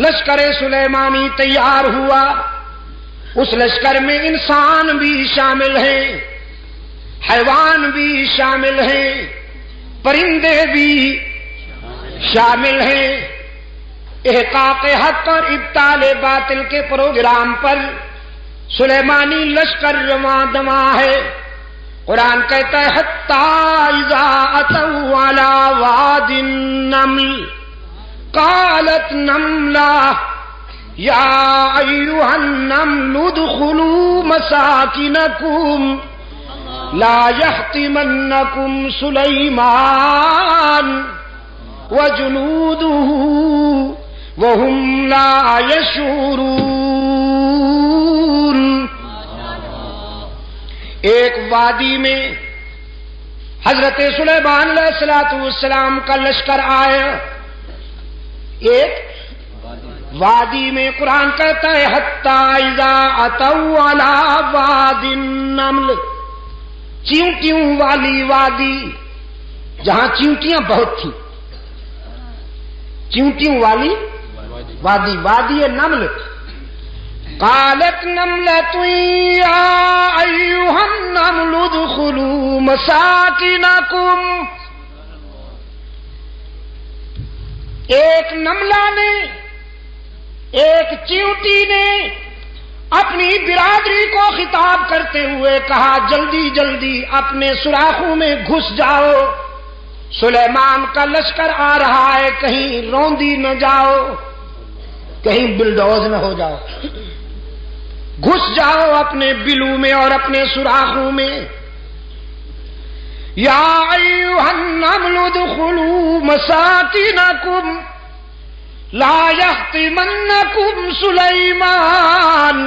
لشکر سلیمانی تیار ہوا. اس لشکر میں انسان بھی شامل ہیں، حیوان بھی شامل ہیں، پرندے بھی شامل ہیں. احقاق حق اور ابطال باطل کے پروگرام پر سلیمانی لشکر رواں دواں ہے. قرآن کہتا ہے حتی اذا اتوا علی واد النمل قالت نملہ یا ایھا النمل ادخلوا مساکنکم لا یحطمنکم سلیمان وجنودہ وهم لا يشعرون. ایک وادی میں حضرت سلیمان علیہ السلام کا لشکر آیا. ایک وادی میں قرآن کہتا ہے حتی اذا اتوا علی واد النمل، چیونٹیوں والی وادی، جہاں چیونٹیاں بہت تھیں. چیونٹیوں والی وادی، وادی نمل. قالت نملۃ یا ایھا النمل ادخلوا مساکنکم. ایک نملہ نے، ایک چیونٹی نے اپنی برادری کو خطاب کرتے ہوئے کہا جلدی جلدی اپنے سوراخوں میں گھس جاؤ، سلیمان کا لشکر آ رہا ہے، کہیں روندی نہ جاؤ، کہیں بلڈوز نہ ہو جاؤ. گھس جاؤ اپنے بلوں میں اور اپنے سوراخوں میں. یا ایھا النمل ادخلوا مساکنکم لا یحطمنکم سلیمان.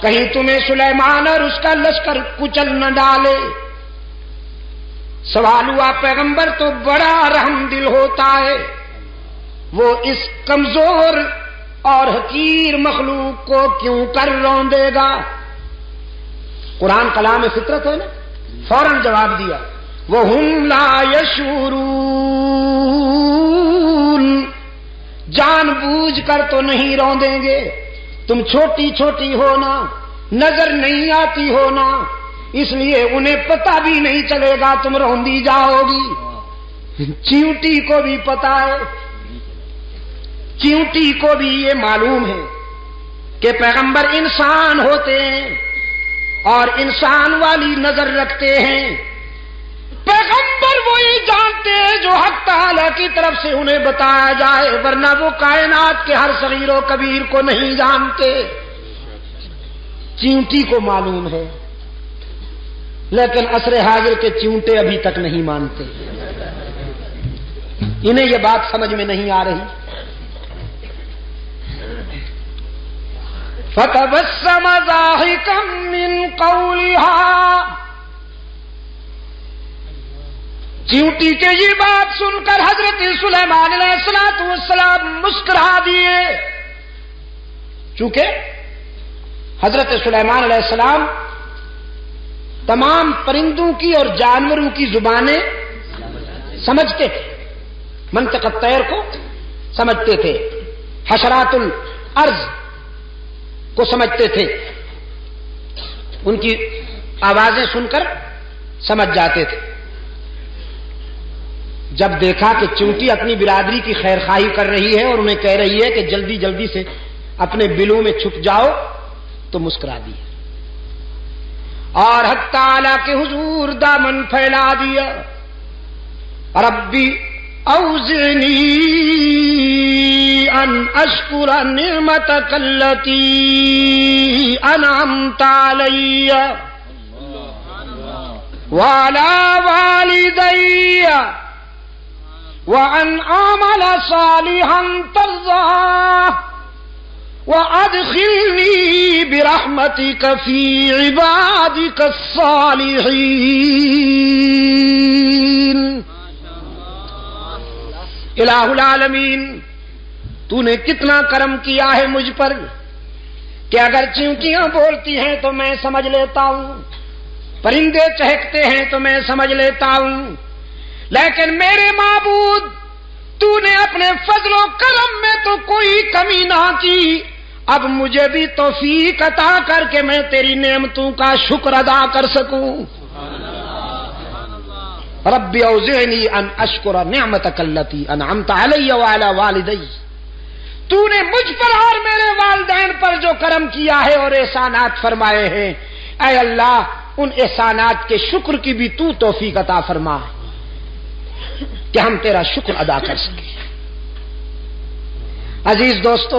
کہیں تمہیں سلیمان اور اس کا لشکر کچل نہ ڈالے. سوال ہوا پیغمبر تو بڑا رحم دل ہوتا ہے، وہ اس کمزور اور حقیر مخلوق کو کیوں کر روندے گا؟ قرآن کلام فطرت ہے نا، فوراً جواب دیا وَهُمْ لَا يَشْعُرُونَ. جان بوجھ کر تو نہیں روندیں گے. تم چھوٹی چھوٹی ہونا، نظر نہیں آتی ہونا، اس لیے انہیں پتہ بھی نہیں چلے گا تم روندی جاؤ گی. چیونٹی کو بھی پتا ہے، چیونٹی کو بھی یہ معلوم ہے کہ پیغمبر انسان ہوتے ہیں اور انسان والی نظر رکھتے ہیں. پیغمبر وہی جانتے ہیں جو حق تعالی کی طرف سے انہیں بتایا جائے، ورنہ وہ کائنات کے ہر صغیر و کبیر کو نہیں جانتے. چیونٹی کو معلوم ہے، لیکن عصر حاضر کے چیونٹے ابھی تک نہیں مانتے. انہیں یہ بات سمجھ میں نہیں آ رہی. فَتَبَسَّمَ ضَاحِكًا مِّن قَوْلِهَا. چیونٹی کے یہ بات سن کر حضرت سلیمان علیہ السلام مسکرا دیے. چونکہ حضرت سلیمان علیہ السلام تمام پرندوں کی اور جانوروں کی زبانیں سمجھتے تھے، منطق الطیر کو سمجھتے تھے، حشرات الارض کو سمجھتے تھے، ان کی آوازیں سن کر سمجھ جاتے تھے. جب دیکھا کہ چیونٹی اپنی برادری کی خیر خواہی کر رہی ہے اور انہیں کہہ رہی ہے کہ جلدی جلدی سے اپنے بلوں میں چھپ جاؤ، تو مسکرا دی اور حق تعالی کے حضور دامن پھیلا دیا. ربی اوزعنی ان اشکر نعمتک التی انعمت علی وعلی والدی وان اعمل صالحا ترضاه وادخلنی برحمتک فی عبادک الصالحین. الہ العالمین، تو نے کتنا کرم کیا ہے مجھ پر کہ اگر چیونٹیاں بولتی ہیں تو میں سمجھ لیتا ہوں، پرندے چہکتے ہیں تو میں سمجھ لیتا ہوں، لیکن میرے معبود تو نے اپنے فضل و کرم میں تو تو کوئی کمی نہ کی، اب مجھے بھی توفیق عطا کر کے میں تیری نعمتوں کا شکر ادا کر سکوں۔ رب اوزعنی ان اشکر نعمتک التی انعمت علی وعلی والدی، تو نے مجھ پر اور میرے والدین پر جو کرم کیا ہے اور احسانات فرمائے ہیں، اے اللہ ان احسانات کے شکر کی بھی تو توفیق عطا فرما کہ ہم تیرا شکر ادا کر سکیں۔ عزیز دوستو،